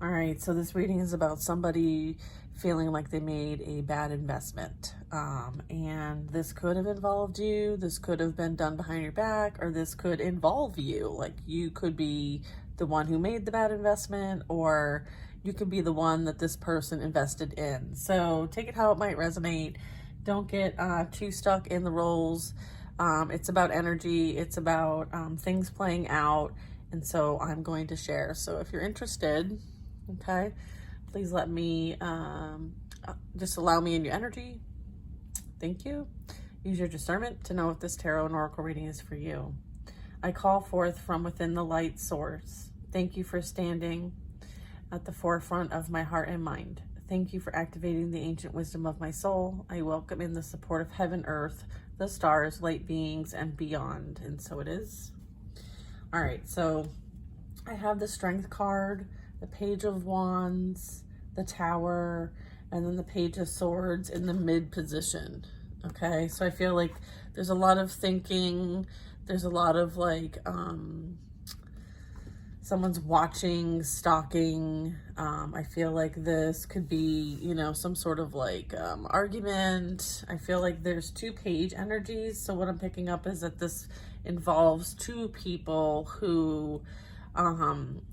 All right, so this reading is about somebody feeling like they made a bad investment. And this could have involved you, this could have been done behind your back, or this could involve you. Like you could be the one who made the bad investment, or you could be the one that this person invested in. So take it how it might resonate. Don't get too stuck in the roles. It's about energy, it's about things playing out. And so I'm going to share. So if you're interested, okay, please let me just allow me in your energy. Thank you. Use your discernment to know if this tarot and oracle reading is for you. I call forth from within the light source. Thank you for standing at the forefront of my heart and mind. Thank you for activating the ancient wisdom of my soul. I welcome in the support of heaven, earth, the stars, light beings, and beyond. And so it is. All right, so I have the Strength card, the Page of Wands, the Tower, and then the Page of Swords in the mid position. Okay, so I feel like there's a lot of thinking. There's a lot of like someone's watching, stalking. I feel like this could be, you know, some sort of like argument. I feel like there's two page energies. So what I'm picking up is that this involves two people who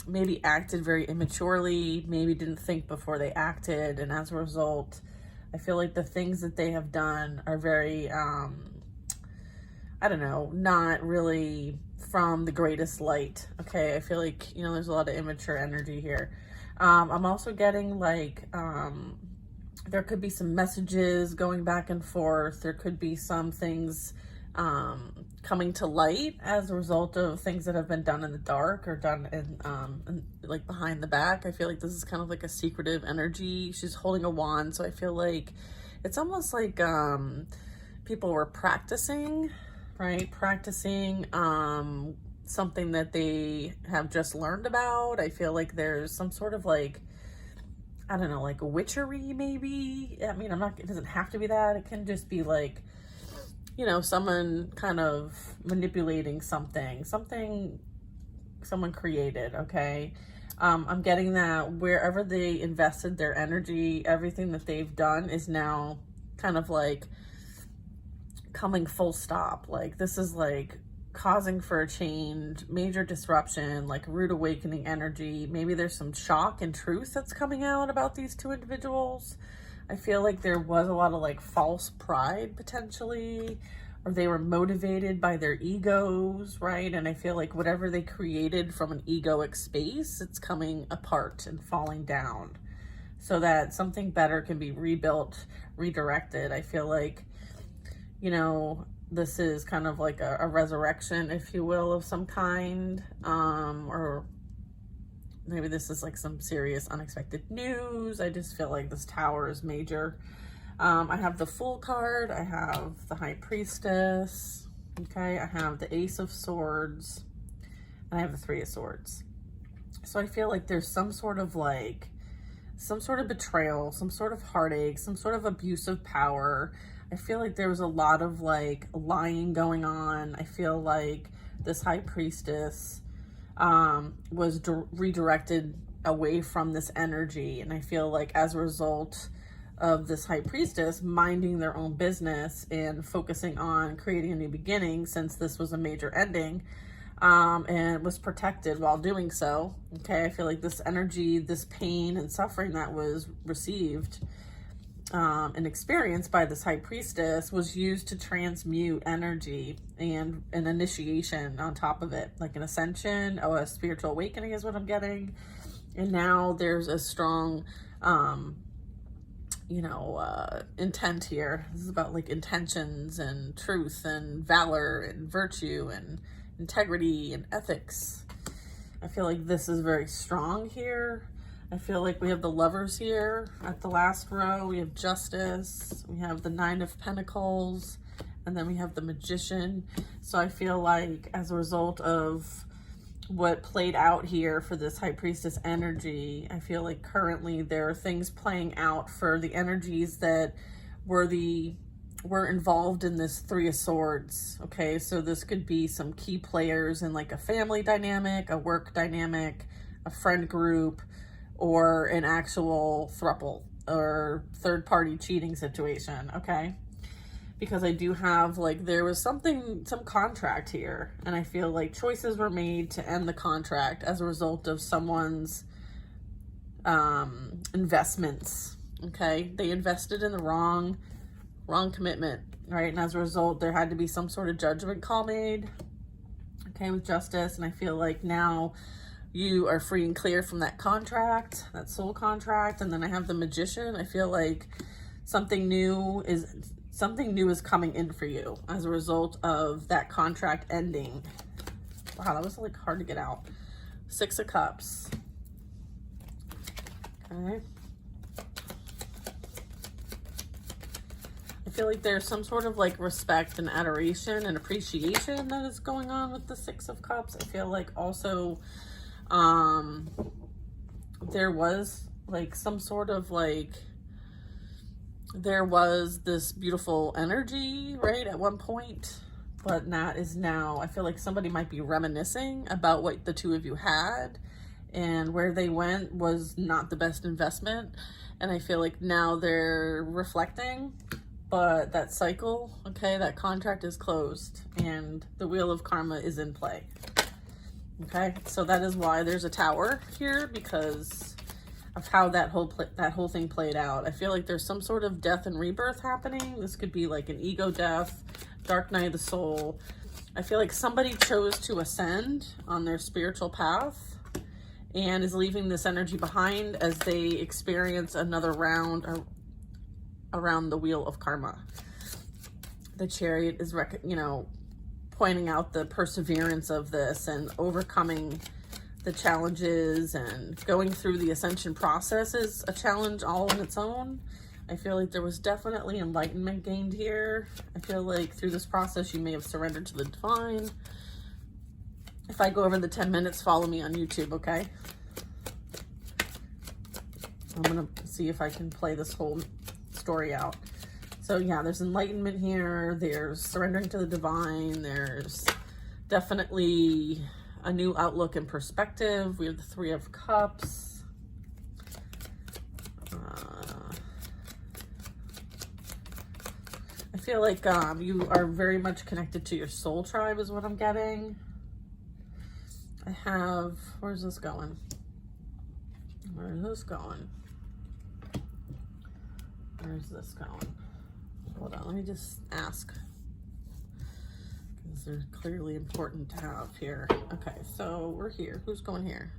maybe acted very immaturely, maybe didn't think before they acted. And as a result, I feel like the things that they have done are very, I don't know, not really from the greatest light. Okay, I feel like, you know, there's a lot of immature energy here. I'm also getting like, there could be some messages going back and forth. There could be some things coming to light as a result of things that have been done in the dark or done in like behind the back. I feel like this is kind of like a secretive energy. She's holding a wand, so I feel like it's almost like people were practicing, right? Practicing something that they have just learned about. I feel like there's some sort of like, I don't know, like witchery maybe. I mean, it doesn't have to be that. It can just be like, you know, someone kind of manipulating something someone created, okay? I'm getting that wherever they invested their energy, everything that they've done is now kind of like coming full stop. Like this is like causing for a change, major disruption, like rude awakening energy. Maybe there's some shock and truth that's coming out about these two individuals. I feel like there was a lot of like false pride potentially, or they were motivated by their egos, right? And I feel like whatever they created from an egoic space, it's coming apart and falling down so that something better can be rebuilt, redirected. I feel like, you know, this is kind of like a resurrection, if you will, of some kind, or maybe this is like some serious unexpected news. I just feel like this Tower is major. I have the Fool card. I have the High Priestess. Okay, I have the Ace of Swords. And I have the Three of Swords. So I feel like there's some sort of betrayal, some sort of heartache, some sort of abuse of power. I feel like there was a lot of like lying going on. I feel like this High Priestess was redirected away from this energy. And I feel like as a result of this High Priestess minding their own business and focusing on creating a new beginning, since this was a major ending, and was protected while doing so. Okay, I feel like this energy, this pain and suffering that was received and experienced by this High Priestess was used to transmute energy and an initiation on top of it, like an ascension or a spiritual awakening is what I'm getting. And now there's a strong, intent here. This is about like intentions and truth and valor and virtue and integrity and ethics. I feel like this is very strong here. I feel like we have the Lovers here at the last row. We have Justice. We have the Nine of Pentacles. And then we have the Magician. So I feel like as a result of what played out here for this High Priestess energy, I feel like currently there are things playing out for the energies that were involved in this Three of Swords. Okay, so this could be some key players in like a family dynamic, a work dynamic, a friend group, or an actual throuple or third party cheating situation, okay? Because I do have, like, there was some contract here, and I feel like choices were made to end the contract as a result of someone's investments, okay? They invested in the wrong commitment, right? And as a result, there had to be some sort of judgment call made, okay, with justice. And I feel like now you are free and clear from that contract, that soul contract. And then I have the Magician. I feel like something new is coming in for you as a result of that contract ending. Wow, that was like hard to get out. 6 of Cups. Okay. I feel like there's some sort of like respect and adoration and appreciation that is going on with the 6 of Cups. I feel like also there was like some sort of like, there was this beautiful energy, right, at one point, but that is now, I feel like somebody might be reminiscing about what the two of you had, and where they went was not the best investment. And I feel like now they're reflecting, but that cycle, okay, that contract is closed and the wheel of karma is in play. Okay, so that is why there's a Tower here, because of how that whole thing played out. I feel like there's some sort of death and rebirth happening. This could be like an ego death, dark night of the soul. I feel like somebody chose to ascend on their spiritual path and is leaving this energy behind as they experience another round around the wheel of karma. The Chariot is, pointing out the perseverance of this and overcoming the challenges, and going through the ascension process is a challenge all on its own. I feel like there was definitely enlightenment gained here. I feel like through this process, you may have surrendered to the divine. If I go over the 10 minutes, follow me on YouTube, okay? I'm gonna see if I can play this whole story out. So yeah, there's enlightenment here. There's surrendering to the divine. There's definitely a new outlook and perspective. We have the 3 of Cups. I feel like you are very much connected to your soul tribe is what I'm getting. I have, where's this going? Where's this going? Where's this going? Hold on, let me just ask, because they're clearly important to have here. Okay, so we're here. Who's going here?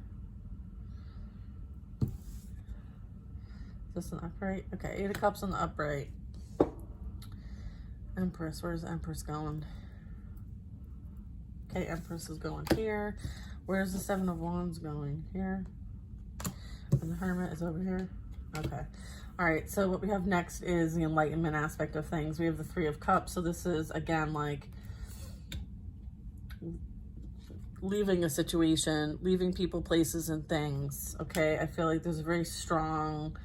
Is this an upright? Okay, 8 of Cups on the upright. Empress, where's Empress going? Okay, Empress is going here. Where's the 7 of Wands going? Here. And the Hermit is over here. Okay. All right, so what we have next is the enlightenment aspect of things. We have the 3 of Cups. So this is, again, like leaving a situation, leaving people, places, and things, okay? I feel like there's a very strong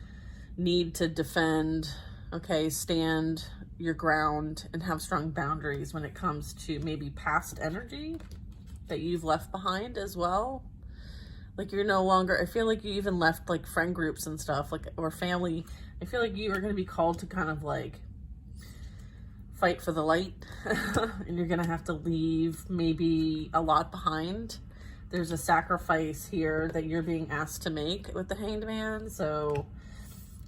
need to defend, okay, stand your ground and have strong boundaries when it comes to maybe past energy that you've left behind as well. Like you're no longer, I feel like you even left like friend groups and stuff, like, or family. I feel like you are going to be called to kind of like fight for the light and you're going to have to leave maybe a lot behind. There's a sacrifice here that you're being asked to make with the Hanged Man. So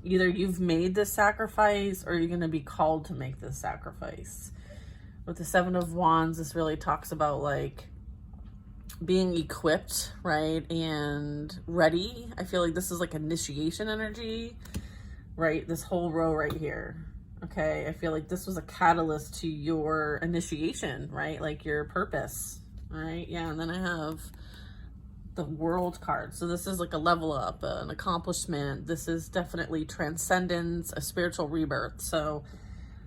either you've made this sacrifice or you're going to be called to make this sacrifice. With the 7 of Wands, this really talks about like being equipped, right, and ready. I feel like this is like initiation energy, right? This whole row right here, okay? I feel like this was a catalyst to your initiation, right? Like your purpose, right? Yeah, and then I have the World card. So this is like a level up, an accomplishment. This is definitely transcendence, a spiritual rebirth. So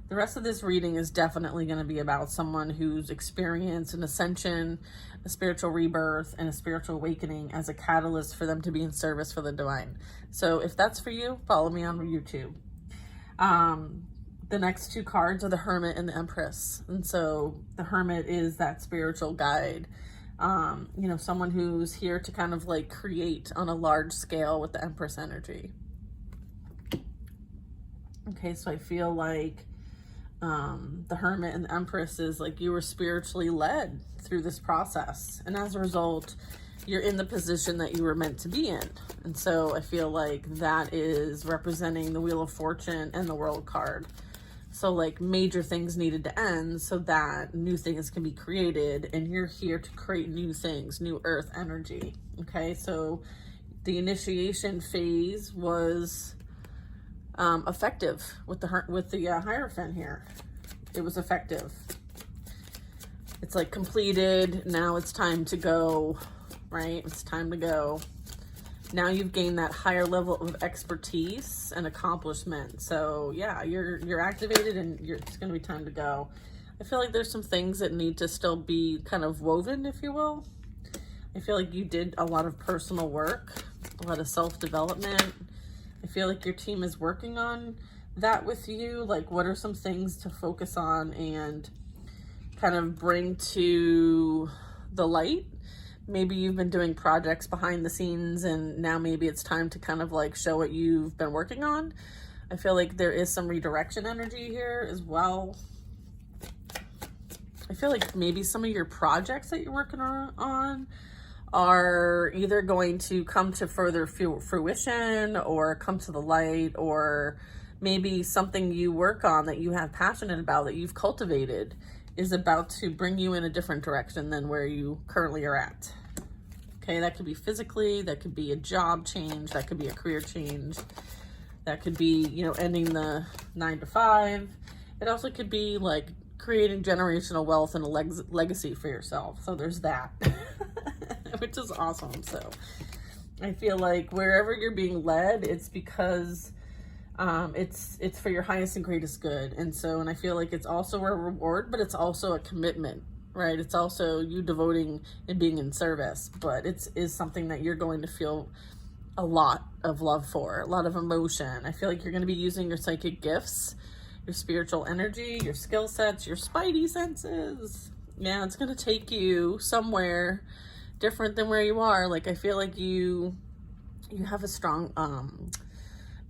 the rest of this reading is definitely going to be about someone who's experienced an ascension, a spiritual rebirth, and a spiritual awakening as a catalyst for them to be in service for the divine. So if that's for you, follow me on YouTube. The next 2 cards are the Hermit and the Empress. And so the Hermit is that spiritual guide. You know, someone who's here to kind of like create on a large scale with the Empress energy. Okay, so I feel like the Hermit and the Empress is like you were spiritually led through this process. And as a result, you're in the position that you were meant to be in. And so I feel like that is representing the Wheel of Fortune and the World card. So like major things needed to end so that new things can be created, and you're here to create new things, new earth energy. Okay, so the initiation phase was effective with the Hierophant here. It was effective. It's like completed. Now it's time to go, right? It's time to go. Now you've gained that higher level of expertise and accomplishment. So yeah, you're activated, and it's going to be time to go. I feel like there's some things that need to still be kind of woven, if you will. I feel like you did a lot of personal work, a lot of self-development. I feel like your team is working on that with you. Like, what are some things to focus on and kind of bring to the light? Maybe you've been doing projects behind the scenes, and now maybe it's time to kind of like show what you've been working on. I feel like there is some redirection energy here as well. I feel like maybe some of your projects that you're working on are either going to come to further fruition or come to the light, or maybe something you work on that you have passionate about, that you've cultivated, is about to bring you in a different direction than where you currently are at. Okay, that could be physically, that could be a job change, that could be a career change, that could be, you know, ending the 9 to 5. It also could be like creating generational wealth and a legacy for yourself. So there's that, which is awesome. So I feel like wherever you're being led, it's because it's for your highest and greatest good. And so, and I feel like it's also a reward, but it's also a commitment, right? It's also you devoting and being in service, but is something that you're going to feel a lot of love for, a lot of emotion. I feel like you're going to be using your psychic gifts, your spiritual energy, your skill sets, your spidey senses. Yeah, it's going to take you somewhere different than where you are. Like, I feel like you have a strong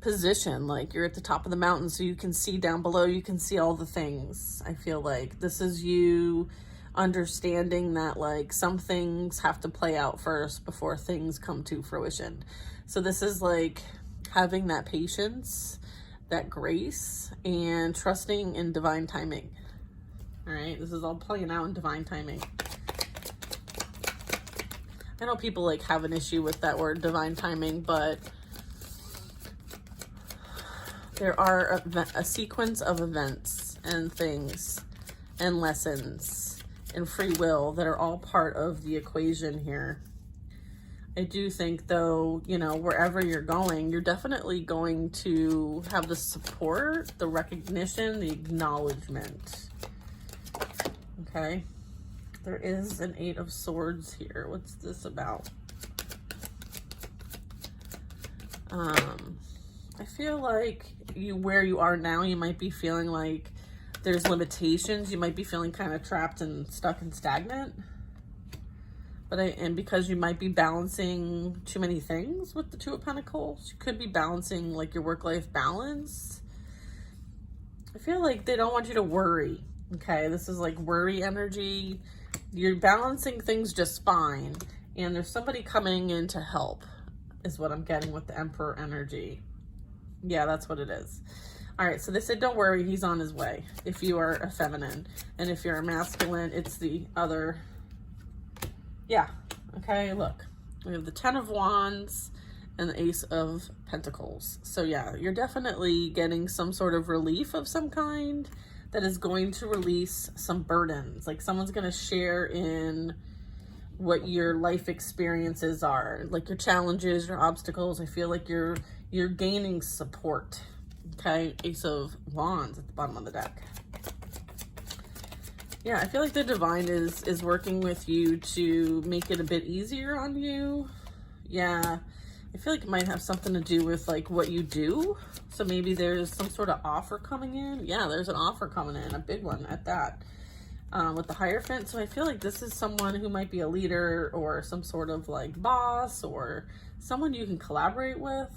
position, like you're at the top of the mountain, so you can see down below, you can see all the things. I feel like this is you understanding that like some things have to play out first before things come to fruition. So this is like having that patience, that grace, and trusting in divine timing. All right, this is all playing out in divine timing. I know people like have an issue with that word divine timing, but there are a sequence of events and things and lessons and free will that are all part of the equation here. I do think, though, you know, wherever you're going, you're definitely going to have the support, the recognition, the acknowledgement. Okay. There is an 8 of Swords here. What's this about? I feel like where you are now, you might be feeling like there's limitations. You might be feeling kind of trapped and stuck and stagnant. And because you might be balancing too many things with the 2 of Pentacles, you could be balancing like your work-life balance. I feel like they don't want you to worry. Okay, this is like worry energy. You're balancing things just fine, and there's somebody coming in to help, is what I'm getting with the Emperor energy. Yeah, that's what it is. All right, so they said, don't worry, he's on his way. If you are a feminine, and if you're a masculine, it's the other. Yeah, okay, look. We have the 10 of Wands and the Ace of Pentacles. So yeah, you're definitely getting some sort of relief of some kind that is going to release some burdens. Like someone's going to share in what your life experiences are, like your challenges, your obstacles. I feel like you're gaining support. Okay, Ace of Wands at the bottom of the deck. Yeah, I feel like the divine is working with you to make it a bit easier on you. Yeah, I feel like it might have something to do with like what you do. So maybe there's some sort of offer coming in. Yeah, there's an offer coming in, a big one at that. with the Hierophant. So I feel like this is someone who might be a leader or some sort of like boss or someone you can collaborate with.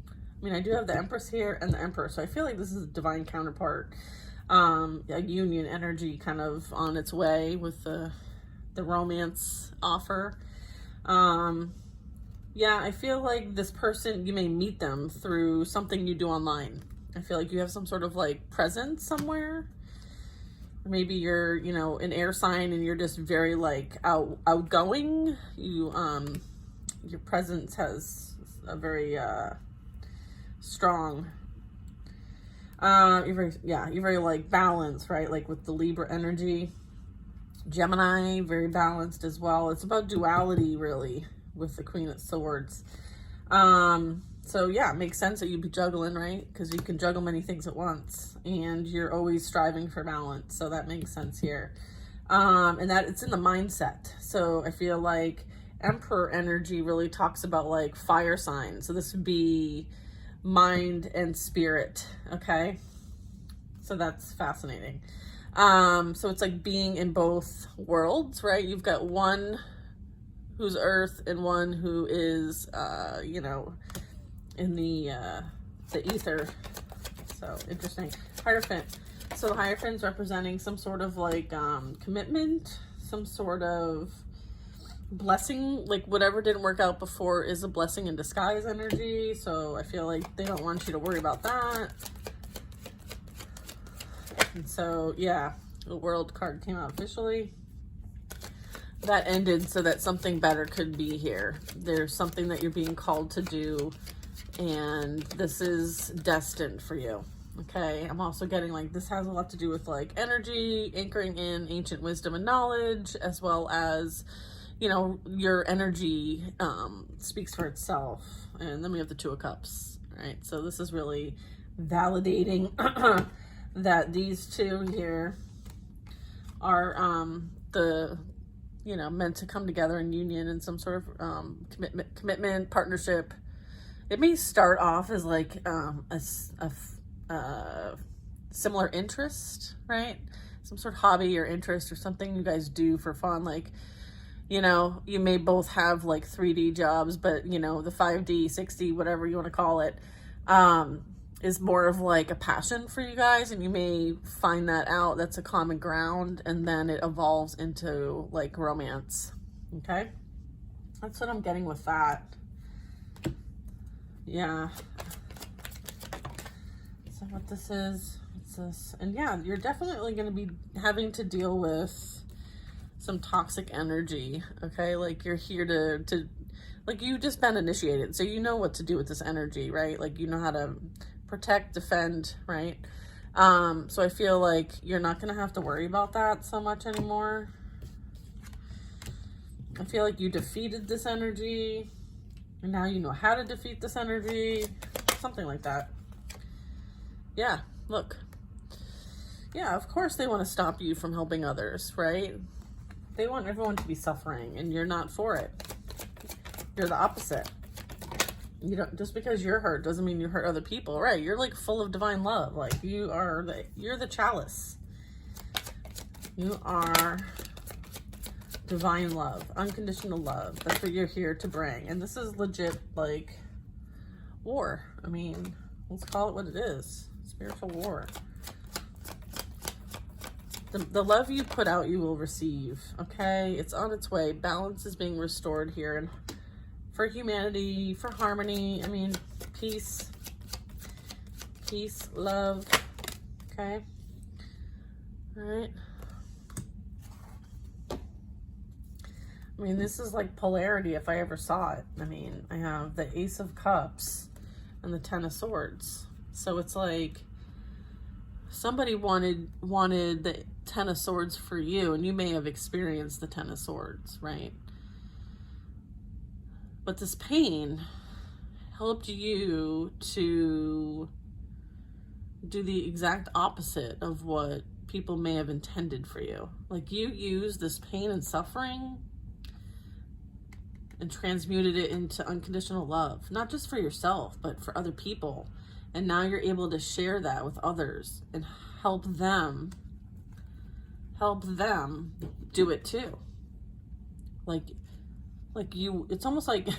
I mean, I do have the Empress here and the Emperor, so I feel like this is a divine counterpart. A union energy kind of on its way with the romance offer. Yeah, I feel like this person, you may meet them through something you do online. I feel like you have some sort of like presence somewhere. Maybe you're, you know, an air sign and you're just very like outgoing. You, your presence has a very, strong, you're very like balanced, right? Like with the Libra energy. Gemini, very balanced as well. It's about duality really with the Queen of Swords. So yeah, it makes sense that you'd be juggling, right? Because you can juggle many things at once and you're always striving for balance. So that makes sense here. And that it's in the mindset. So I feel like Emperor energy really talks about like fire signs. So this would be mind and spirit. Okay. So that's fascinating. So it's like being in both worlds, right? You've got one who's earth and one who is, you know, in the ether. So interesting. Hierophant. So the Hierophant's representing some sort of like, commitment, some sort of blessing, like whatever didn't work out before is a blessing in disguise energy. So I feel like they don't want you to worry about that. And so, yeah, the World card came out officially. That ended so that something better could be here. There's something that you're being called to do, and this is destined for you. Okay, I'm also getting like this has a lot to do with like energy, anchoring in ancient wisdom and knowledge, as well as, you know, your energy speaks for itself. And then we have the Two of Cups, right? So this is really validating that these two here are you know, meant to come together in union and some sort of commitment, partnership. It may start off as like a similar interest, right? Some sort of hobby or interest or something you guys do for fun. Like, you know, you may both have like 3D jobs, but you know, the 5D, 6D, whatever you want to call it, is more of like a passion for you guys, and you may find that out. That's a common ground, and then it evolves into like romance. Okay, that's what I'm getting with that. Yeah. So what this is, what's this? And yeah, you're definitely going to be having to deal with some toxic energy. Okay, like you're here to like, you just been initiated, so you know what to do with this energy, right? Like you know how to protect, defend, right? So I feel like you're not going to have to worry about that so much anymore. I feel like you defeated this energy and now you know how to defeat this energy, something like that. Yeah, look. Yeah, of course they want to stop you from helping others, right? They want everyone to be suffering, and you're not for it. You're the opposite. You don't, just because you're hurt doesn't mean you hurt other people, right? You're like full of divine love. Like you're the chalice. You are divine love, unconditional love. That's what you're here to bring. And this is legit like war. I mean, let's call it what it is. Spiritual war. The love you put out, you will receive. Okay, it's on its way. Balance is being restored here, and for humanity, for harmony. I mean, peace, love. Okay. All right. I mean, this is like polarity if I ever saw it. I mean, I have the Ace of Cups and the Ten of Swords. So it's like somebody wanted the Ten of Swords for you, and you may have experienced the Ten of Swords, right? But this pain helped you to do the exact opposite of what people may have intended for you. Like you used this pain and suffering and transmuted it into unconditional love, not just for yourself, but for other people. And now you're able to share that with others and help them help them do it too. Like you, it's almost like, I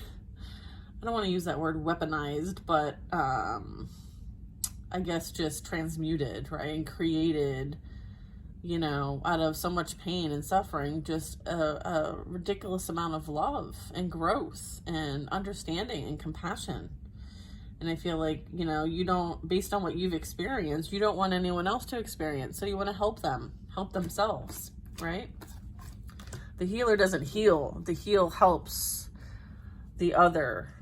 don't want to use that word weaponized, but I guess just transmuted, right? And created, you know, out of so much pain and suffering, just a ridiculous amount of love and growth and understanding and compassion. And I feel like, you know, you don't, based on what you've experienced, you don't want anyone else to experience. So you want to help them, help themselves, right? The healer doesn't heal. The heal helps the other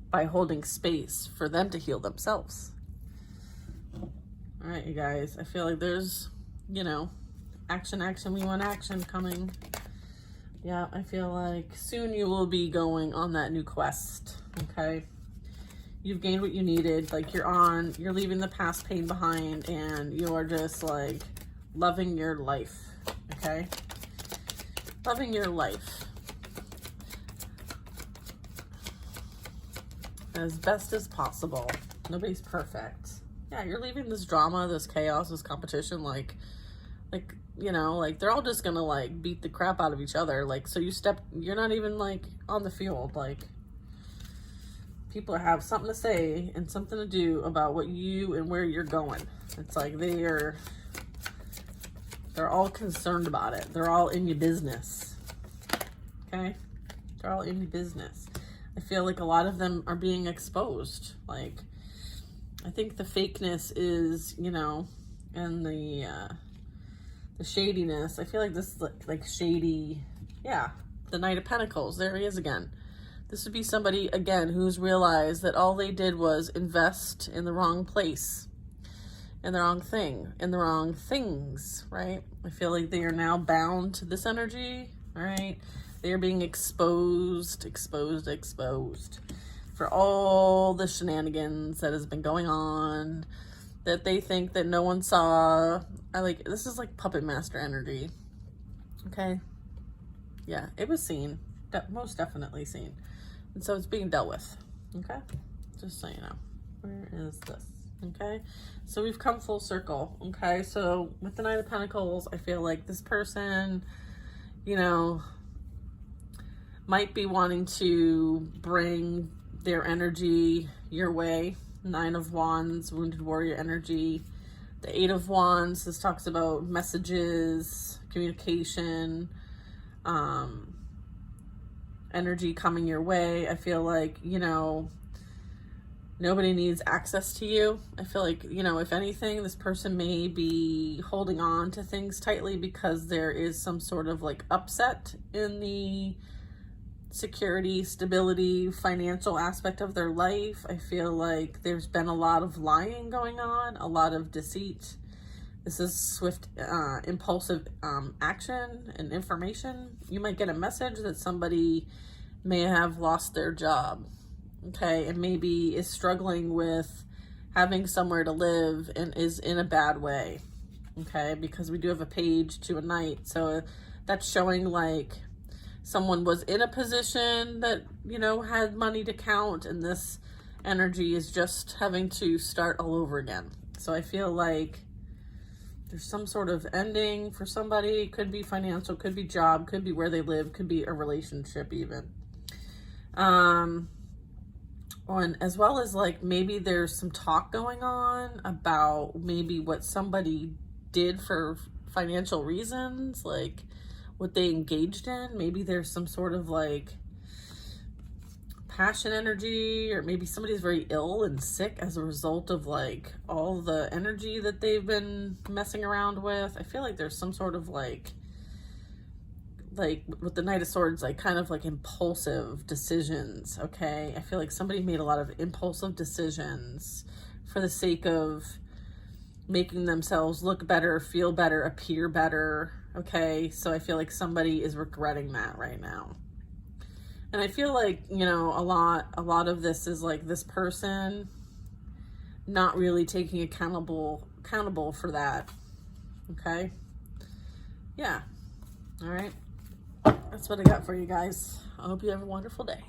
by holding space for them to heal themselves. All right, you guys, I feel like there's, you know, action, we want action coming. Yeah, I feel like soon you will be going on that new quest, okay? You've gained what you needed. Like you're leaving the past pain behind, and you're just like loving your life, okay? Loving your life as best as possible. Nobody's perfect. Yeah, you're leaving this drama, this chaos, this competition, like, you know, like they're all just gonna like beat the crap out of each other. Like, so you're not even like on the field. Like, people have something to say and something to do about what you and where you're going. It's like they're all concerned about it. They're all in your business. Okay? They're all in your business. I feel like a lot of them are being exposed. Like, I think the fakeness is, you know, and the shadiness. I feel like this is like shady. Yeah, the Knight of Pentacles. There he is again. This would be somebody, again, who's realized that all they did was invest in the wrong place, in the wrong thing, in the wrong things, right? I feel like they are now bound to this energy, all right? They are being exposed for all the shenanigans that has been going on, that they think that no one saw. This is like puppet master energy, okay? Yeah, it was seen, most definitely seen. And so it's being dealt with, okay? Just so you know. Where is this? Okay? So we've come full circle, okay? So with the Knight of Pentacles, I feel like this person, you know, might be wanting to bring their energy your way. Nine of Wands, Wounded Warrior energy. The Eight of Wands, this talks about messages, communication, energy coming your way. I feel like, you know, nobody needs access to you. I feel like, you know, if anything, this person may be holding on to things tightly because there is some sort of like upset in the security, stability, financial aspect of their life. I feel like there's been a lot of lying going on, a lot of deceit. This is swift, impulsive action and information. You might get a message that somebody may have lost their job, okay, and maybe is struggling with having somewhere to live and is in a bad way, okay, because we do have a page to a knight. So that's showing like someone was in a position that, you know, had money to count, and this energy is just having to start all over again. So I feel like there's some sort of ending for somebody. It could be financial, could be job, could be where they live, could be a relationship even. And as well as like maybe there's some talk going on about maybe what somebody did for financial reasons, like what they engaged in. Maybe there's some sort of like passion energy, or maybe somebody's very ill and sick as a result of like all the energy that they've been messing around with. I feel like there's some sort of like with the Knight of Swords, like kind of like impulsive decisions, okay? I feel like somebody made a lot of impulsive decisions for the sake of making themselves look better, feel better, appear better, okay? So I feel like somebody is regretting that right now. And I feel like, you know, a lot of this is like this person not really taking accountable for that, okay? Yeah, all right. That's what I got for you guys. I hope you have a wonderful day.